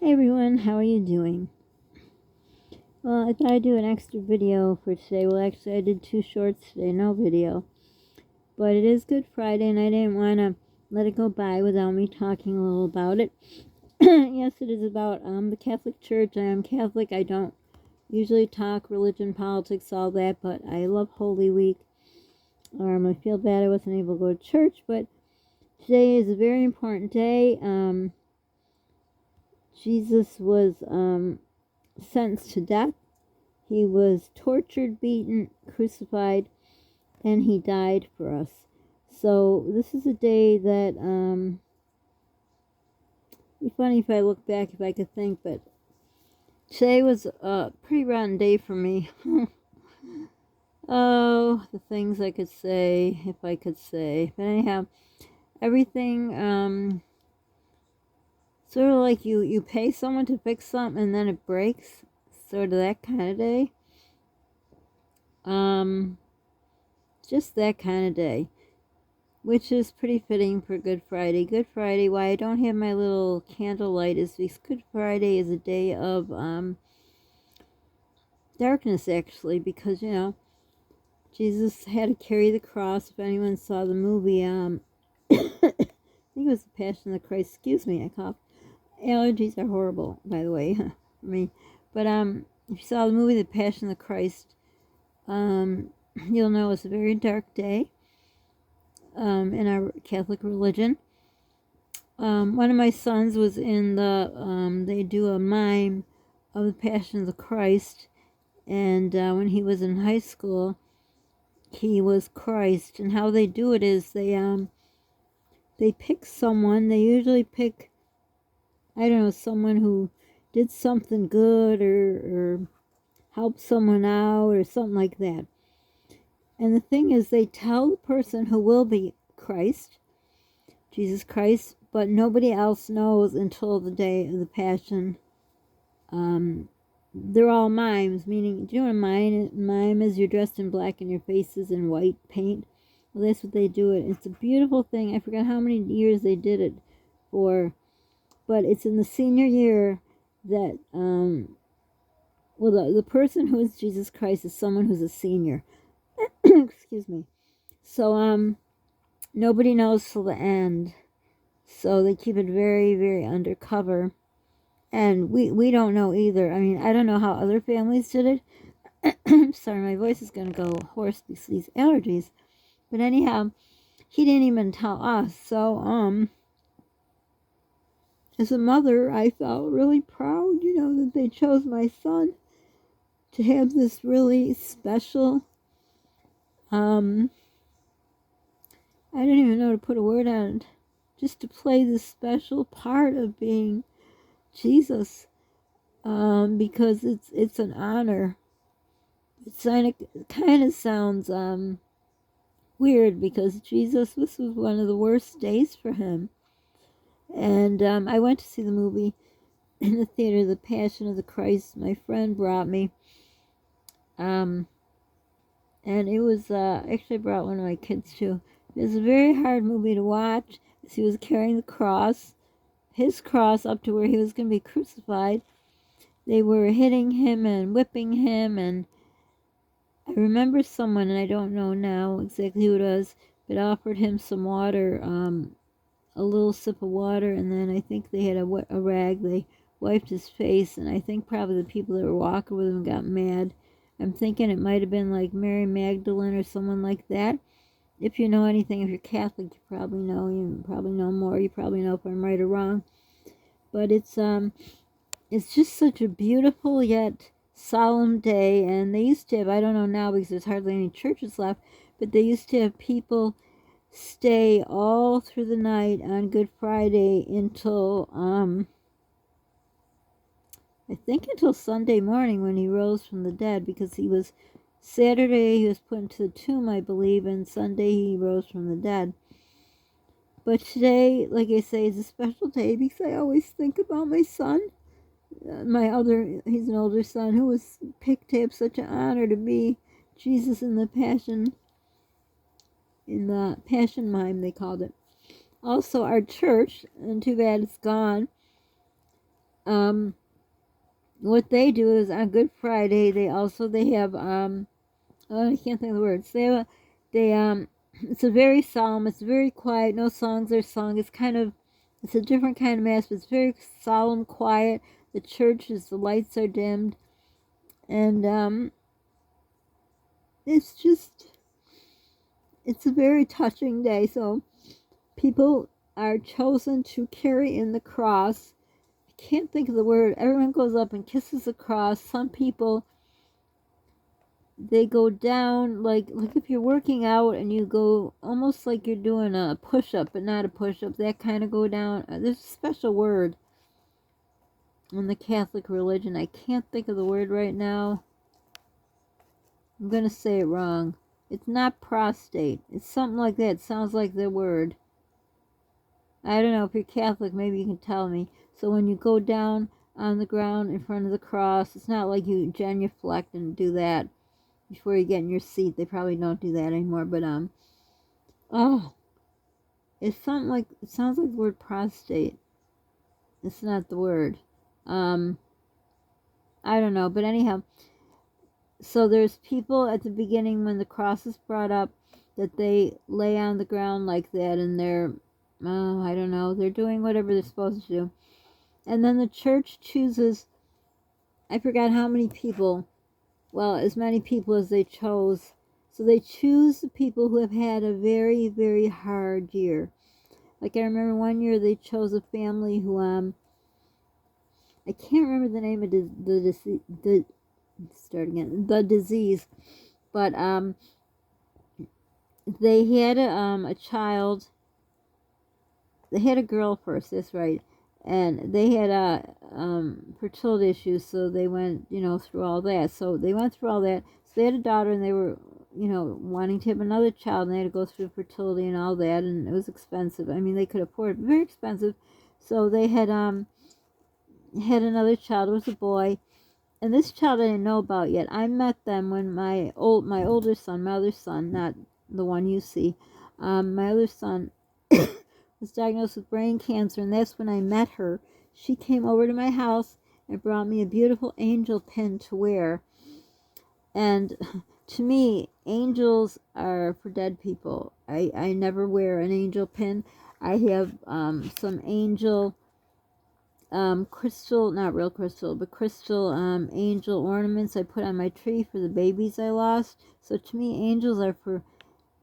Hey everyone, how are you doing? Well, I thought I'd do an extra video for today. Well, actually, I did two shorts today, no video. But it is Good Friday, and I didn't want to let it go by without me talking a little about it. Yes, it is about the Catholic Church. I am Catholic. I don't usually talk religion, politics, all that, but I love Holy Week. I feel bad I wasn't able to go to church, but today is a very important day. Jesus was sentenced to death. He was tortured, beaten, crucified, and he died for us. So this is a day that, it'd be funny if I look back, if I could think, but today was a pretty rotten day for me. Oh, the things I could say, if I could say. But anyhow, everything, sort of like you pay someone to fix something and then it breaks. Sort of that kind of day. Just that kind of day. Which is pretty fitting for Good Friday. Good Friday, why I don't have my little candlelight is because Good Friday is a day of darkness, actually, because, Jesus had to carry the cross. If anyone saw the movie, I think it was The Passion of the Christ. Excuse me, I coughed. Allergies are horrible, by the way, for me. But if you saw the movie The Passion of the Christ, you'll know it's a very dark day in our Catholic religion. One of my sons was in they do a mime of the Passion of the Christ, and when he was in high school, he was Christ. And how they do it is they pick someone. They usually pick, I don't know, someone who did something good or helped someone out or something like that. And the thing is, they tell the person who will be Christ, Jesus Christ, but nobody else knows until the day of the Passion. They're all mimes, meaning, do you know what a mime is? You're dressed in black and your face is in white paint. Well, that's what they do it. It's a beautiful thing. I forgot how many years they did it for, but it's in the senior year that, the person who is Jesus Christ is someone who's a senior. Excuse me. So, nobody knows till the end. So they keep it very, very undercover. And we don't know either. I mean, I don't know how other families did it. Sorry, my voice is going to go hoarse because these allergies. But anyhow, he didn't even tell us. So, as a mother, I felt really proud, that they chose my son to have this really special, I don't even know how to put a word on it, just to play this special part of being Jesus, because it's an honor. It kind of sounds weird because Jesus, this was one of the worst days for him. And I went to see the movie in the theater, The Passion of the Christ. My friend brought me, and it was actually I brought one of my kids too. It was a very hard movie to watch as he was carrying the cross, his cross, up to where he was going to be crucified. They were hitting him and whipping him, and I remember someone, and I don't know now exactly who it was, but offered him some water, a little sip of water, and then I think they had a rag. They wiped his face, and I think probably the people that were walking with him got mad. I'm thinking it might have been like Mary Magdalene or someone like that. If you know anything, if you're Catholic, you probably know. You probably know more. You probably know if I'm right or wrong. But it's just such a beautiful yet solemn day. And they used to have, I don't know now because there's hardly any churches left, but they used to have people stay all through the night on Good Friday until I think until Sunday morning when he rose from the dead, because Saturday he was put into the tomb, I believe, and Sunday he rose from the dead. But today, like I say, is a special day because I always think about my son. He's an older son who was picked to have such an honor to be Jesus in the Passion mime, they called it. Also, our church, and too bad it's gone, what they do is on Good Friday, they have, oh, I can't think of the words. It's a very solemn, it's very quiet, no songs are sung. It's a different kind of mass, but it's very solemn, quiet. The the lights are dimmed. And, it's just, it's a very touching day. So people are chosen to carry in the cross. I can't think of the word. Everyone goes up and kisses the cross. Some people, they go down like if you're working out and you go almost like you're doing a push-up, but not a push-up, that kind of go down. There's a special word in the Catholic religion. I can't think of the word right now. I'm going to say it wrong. It's not prostate. It's something like that. It sounds like the word. I don't know. If you're Catholic, maybe you can tell me. So when you go down on the ground in front of the cross, it's not like you genuflect and do that before you get in your seat. They probably don't do that anymore. But, oh, it's something like, it sounds like the word prostate. It's not the word. I don't know. But anyhow, so there's people at the beginning when the cross is brought up that they lay on the ground like that, and they're, I don't know, they're doing whatever they're supposed to do. And then the church chooses, I forgot how many people, well, as many people as they chose. So they choose the people who have had a very, very hard year. Like I remember one year they chose a family who, I can't remember the name of the disease, but they had a child. They had a girl first, that's right, and they had fertility issues, so they went, through all that. So they went through all that. So they had a daughter, and they were, wanting to have another child, and they had to go through fertility and all that, and it was expensive. I mean, they could afford it, very expensive. So they had another child. It was a boy, and this child I didn't know about yet. I met them when my older son, my other son, not the one you see, my other son was diagnosed with brain cancer, and that's when I met her. She came over to my house and brought me a beautiful angel pin to wear. And to me, angels are for dead people. I never wear an angel pin. I have some angel crystal, not real crystal, but crystal angel ornaments I put on my tree for the babies I lost. So to me, angels are for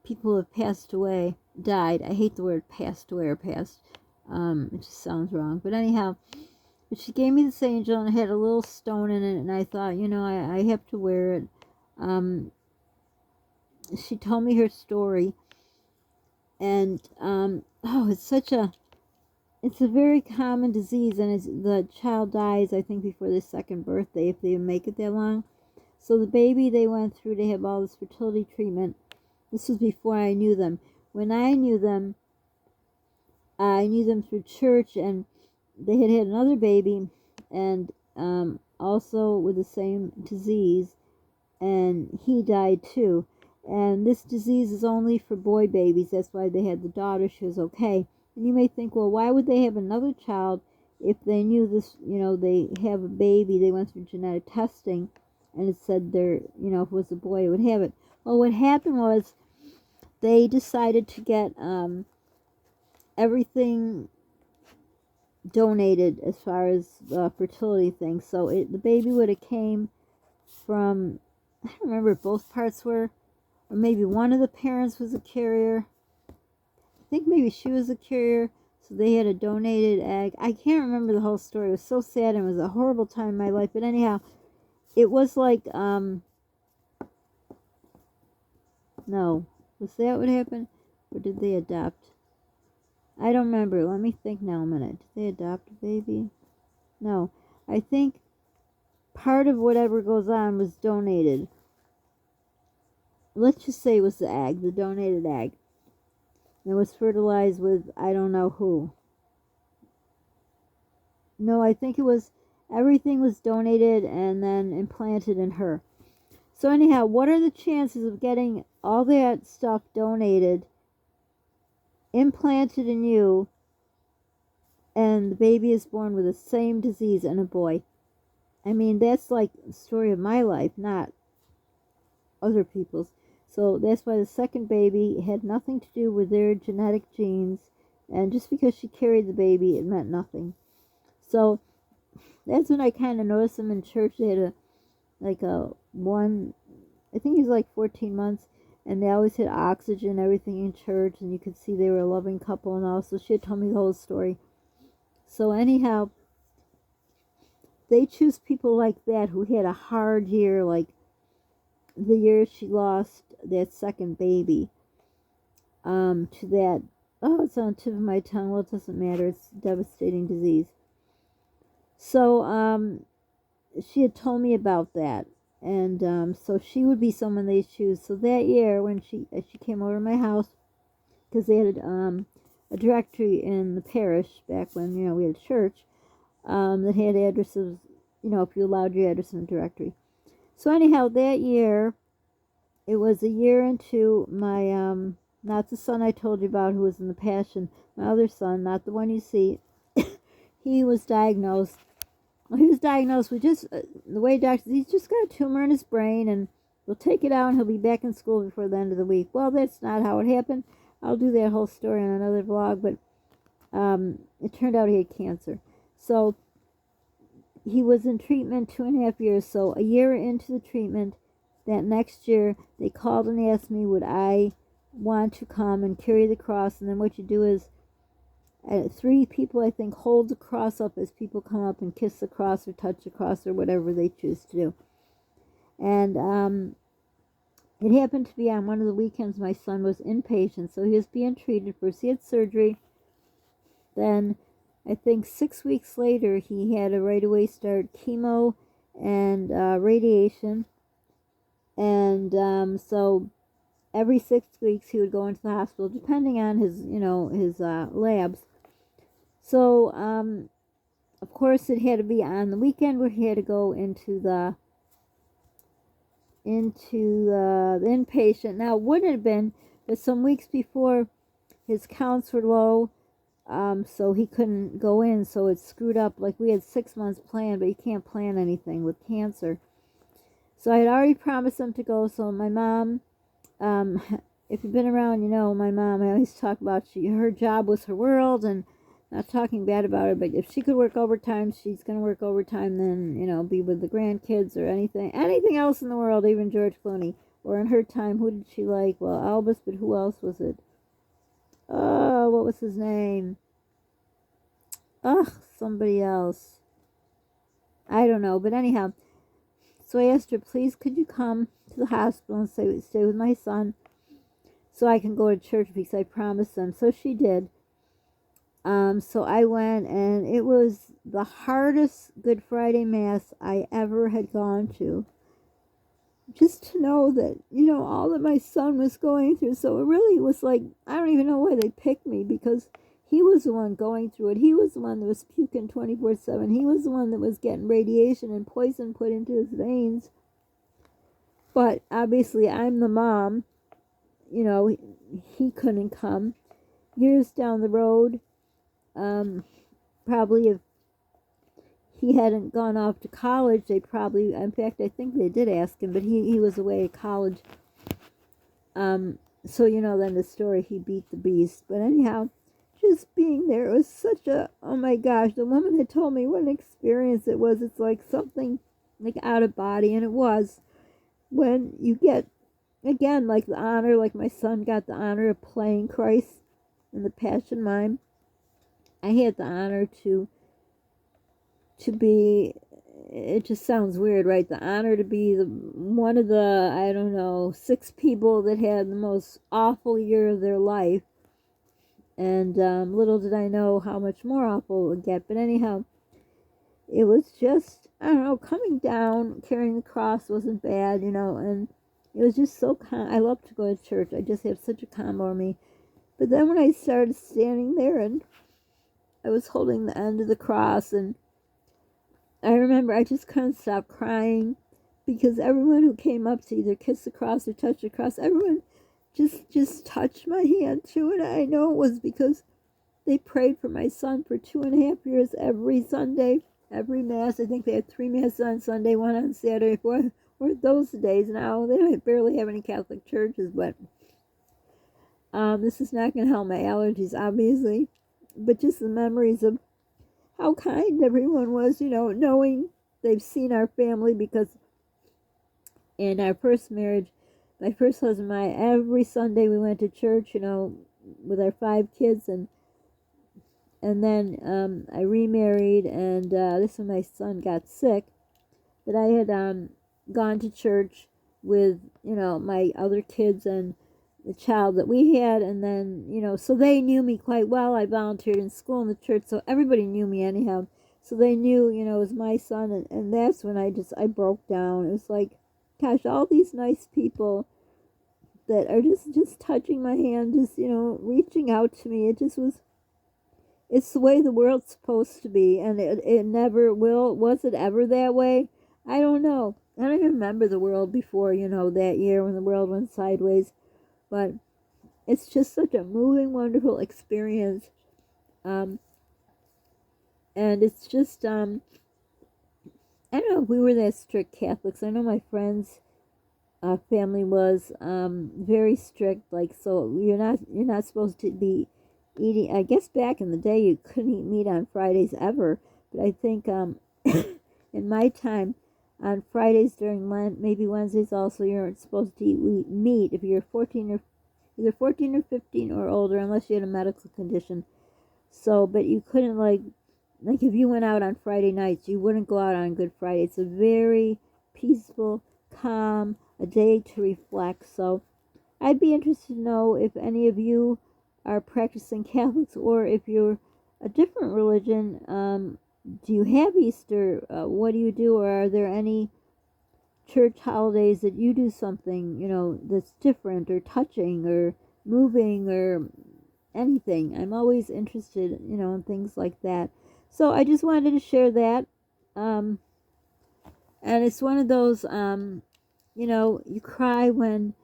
people who have passed away, died. I hate the word passed away or passed. It just sounds wrong. But anyhow, but she gave me this angel, and it had a little stone in it, and I thought, I have to wear it. She told me her story, and it's a very common disease, and the child dies, I think, before their second birthday, if they make it that long. So the baby they went through to have all this fertility treatment. This was before I knew them. When I knew them through church, and they had another baby, and also with the same disease, and he died too. And this disease is only for boy babies. That's why they had the daughter. She was okay. And you may think, well, why would they have another child if they knew this, they have a baby, they went through genetic testing, and it said if it was a boy, it would have it. Well, what happened was they decided to get everything donated as far as fertility things. So the baby would have came from, I don't remember if both parts were, or maybe one of the parents was a carrier. I think maybe she was a carrier, so they had a donated egg. I can't remember the whole story. It was so sad, and it was a horrible time in my life. But anyhow, it was like, no. Was that what happened? Or did they adopt? I don't remember. Let me think now a minute. Did they adopt a baby? No. I think part of whatever goes on was donated. Let's just say it was the egg, the donated egg. It was fertilized with I don't know who. No, I think everything was donated and then implanted in her. So anyhow, what are the chances of getting all that stuff donated, implanted in you, and the baby is born with the same disease, and a boy. I mean, that's like the story of my life, not other people's. So that's why the second baby had nothing to do with their genetic genes, and just because she carried the baby, it meant nothing. So that's when I kind of noticed them in church. They had a one, I think he's like 14 months, and they always had oxygen and everything in church, and you could see they were a loving couple and all. So she had told me the whole story. So anyhow, they choose people like that who had a hard year, like the year she lost that second baby, to that, oh, it's on the tip of my tongue, well, it doesn't matter, it's a devastating disease. So, she had told me about that, and, so she would be someone they choose. So that year, when she came over to my house, because they had, a directory in the parish, back when, we had a church, that had addresses, if you allowed your address in the directory. So anyhow, that year, it was a year into my, not the son I told you about who was in the Passion, my other son, not the one you see. He was diagnosed. Well, he was diagnosed with just, the way doctors, he's just got a tumor in his brain, and we'll take it out and he'll be back in school before the end of the week. Well, that's not how it happened. I'll do that whole story on another vlog, but it turned out he had cancer. So he was in treatment 2.5 years. So a year into the treatment, that next year, they called and asked me, would I want to come and carry the cross? And then what you do is, 3 people, I think, hold the cross up as people come up and kiss the cross or touch the cross or whatever they choose to do. And it happened to be on one of the weekends my son was inpatient, so he was being treated. First he had surgery, then I think 6 weeks later he had to right away start chemo and radiation. And so every 6 weeks he would go into the hospital, depending on his, his labs. So, of course, it had to be on the weekend where he had to go into the inpatient. Now, it wouldn't have been, but some weeks before, his counts were low, so he couldn't go in, so it screwed up. Like, we had 6 months planned, but you can't plan anything with cancer. So I had already promised him to go. So my mom, if you've been around, my mom, I always talk about her job was her world, and not talking bad about her, but if she could work overtime, she's going to work overtime, then, be with the grandkids or anything else in the world, even George Clooney. Or in her time, who did she like? Well, Elvis, but who else was it? Oh, what was his name? Ugh, somebody else. I don't know, but anyhow. So I asked her, please, could you come to the hospital and stay with my son so I can go to church, because I promised them. So she did. So I went, and it was the hardest Good Friday Mass I ever had gone to. Just to know that, all that my son was going through. So it really was like, I don't even know why they picked me, because he was the one going through it. He was the one that was puking 24/7. He was the one that was getting radiation and poison put into his veins. But obviously, I'm the mom. He couldn't come. Years down the road, probably if he hadn't gone off to college, they probably, in fact, I think they did ask him, but he was away at college. So, then the story, he beat the beast. But anyhow, just being there, it was such a, oh my gosh, the woman had told me what an experience it was. It's like something like out of body, and it was. When you get, again, like the honor, like my son got the honor of playing Christ in the Passion Mime. I had the honor to be, it just sounds weird, right? The honor to be one of the, 6 people that had the most awful year of their life. And little did I know how much more awful it would get. But anyhow, it was just, I don't know, coming down, carrying the cross wasn't bad, and it was just so calm. I love to go to church. I just have such a calm over me. But then when I started standing there and I was holding the end of the cross, and I remember I just couldn't stop crying, because everyone who came up to either kiss the cross or touch the cross, everyone just touched my hand too. And I know it was because They prayed for my son for 2.5 years every Sunday, every Mass. I think they had 3 Masses on Sunday, 1 on Saturday. Or those days now. They don't barely have any Catholic churches, but this is not going to help my allergies, obviously. But just the memories of how kind everyone was, knowing they've seen our family, because in our first marriage, my first husband and I, every Sunday we went to church, with our 5 kids, and then I remarried, and this is when my son got sick, but I had gone to church with, my other kids and the child that we had, and then, so they knew me quite well. I volunteered in school and the church, so everybody knew me anyhow. So they knew, it was my son, and that's when I broke down. It was like, gosh, all these nice people that are just touching my hand, just, reaching out to me. It just was, it's the way the world's supposed to be, and it never will. Was it ever that way? I don't know. I don't even remember the world before, that year when the world went sideways. But it's just such a moving, wonderful experience. And it's just, I don't know if we were that strict Catholics. I know my friends' family was very strict. Like, so you're not supposed to be eating. I guess back in the day you couldn't eat meat on Fridays ever. But I think in my time, on Fridays during Lent, maybe Wednesdays also, you're supposed to eat meat if you're either 14 or 15 or older, unless you had a medical condition. So, but you couldn't, like if you went out on Friday nights, you wouldn't go out on Good Friday. It's a very peaceful, calm, a day to reflect. So I'd be interested to know if any of you are practicing Catholics, or if you're a different religion. Do you have Easter? What do you do? Or are there any church holidays that you do something, that's different or touching or moving or anything? I'm always interested, in things like that. So I just wanted to share that. And it's one of those, you cry when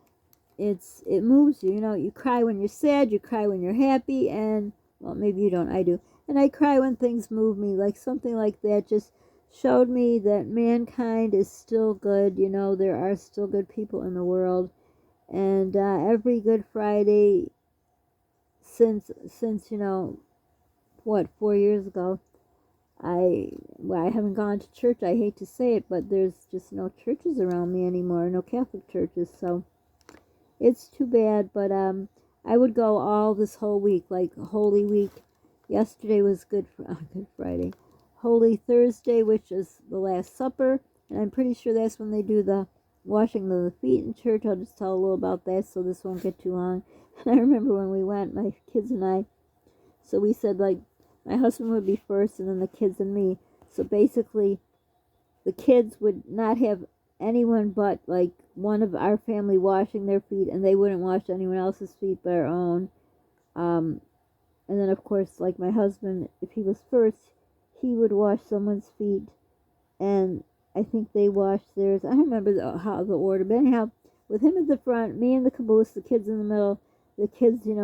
it moves you. You cry when you're sad, you cry when you're happy, and, well, maybe you don't, I do. And I cry when things move me, like something like that just showed me that mankind is still good. There are still good people in the world. And every Good Friday since 4 years ago, I haven't gone to church. I hate to say it, but there's just no churches around me anymore, no Catholic churches. So it's too bad. But I would go all this whole week, like Holy Week. Yesterday was Good Friday. Holy Thursday, which is the Last Supper, and I'm pretty sure that's when they do the washing of the feet in church. I'll just tell a little about that so this won't get too long. And I remember when we went, my kids and I, so we said, like, my husband would be first and then the kids and me. So basically, the kids would not have anyone but, like, one of our family washing their feet, and they wouldn't wash anyone else's feet but our own. And then, of course, like my husband, if he was first, he would wash someone's feet, and I think they washed theirs. I don't remember how the order, but anyhow, with him at the front, me in the caboose, the kids in the middle. The kids, they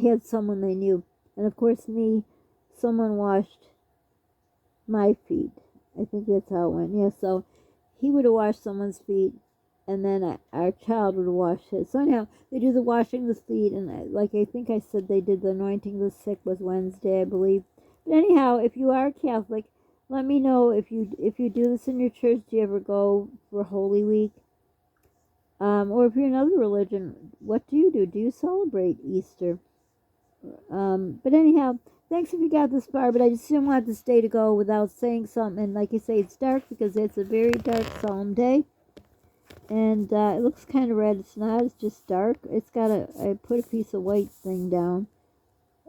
had someone they knew, and of course me, someone washed my feet. I think that's how it went. Yeah, so he would have washed someone's feet, and then our child would wash his. So anyhow, they do the washing of the feet, and I think I said they did the anointing of the sick was Wednesday, I believe. But anyhow, if you are Catholic, let me know if you do this in your church. Do you ever go for Holy Week? Or if you're another religion, what do you do? Do you celebrate Easter? But anyhow, thanks if you got this far, but I just didn't want this day to go without saying something. And like I say, it's dark because it's a very dark, solemn day. And it looks kind of red. It's not. It's just dark. It's got I put a piece of white thing down.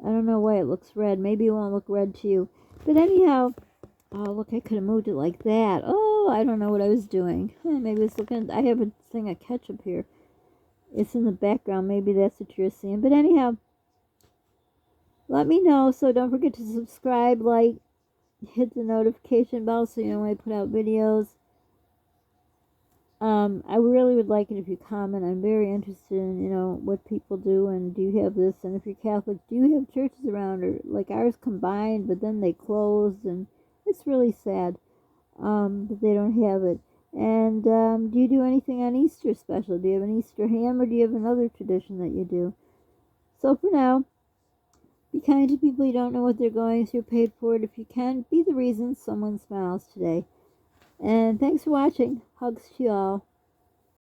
I don't know why it looks red. Maybe it won't look red to you. But anyhow, oh, look, I could have moved it like that. Oh, I don't know what I was doing. Maybe it's looking. I have a thing of ketchup here. It's in the background. Maybe that's what you're seeing. But anyhow, let me know. So don't forget to subscribe, like, hit the notification bell so you know when I put out videos. I really would like it if you comment. I'm very interested in, what people do, and do you have this? And if you're Catholic, do you have churches around, or like ours combined, but then they closed, and it's really sad that they don't have it. And do you do anything on Easter special? Do you have an Easter ham, or do you have another tradition that you do? So for now, be kind to people you don't know what they're going through. Pay it forward if you can. Be the reason someone smiles today. And thanks for watching. Hugs to you all.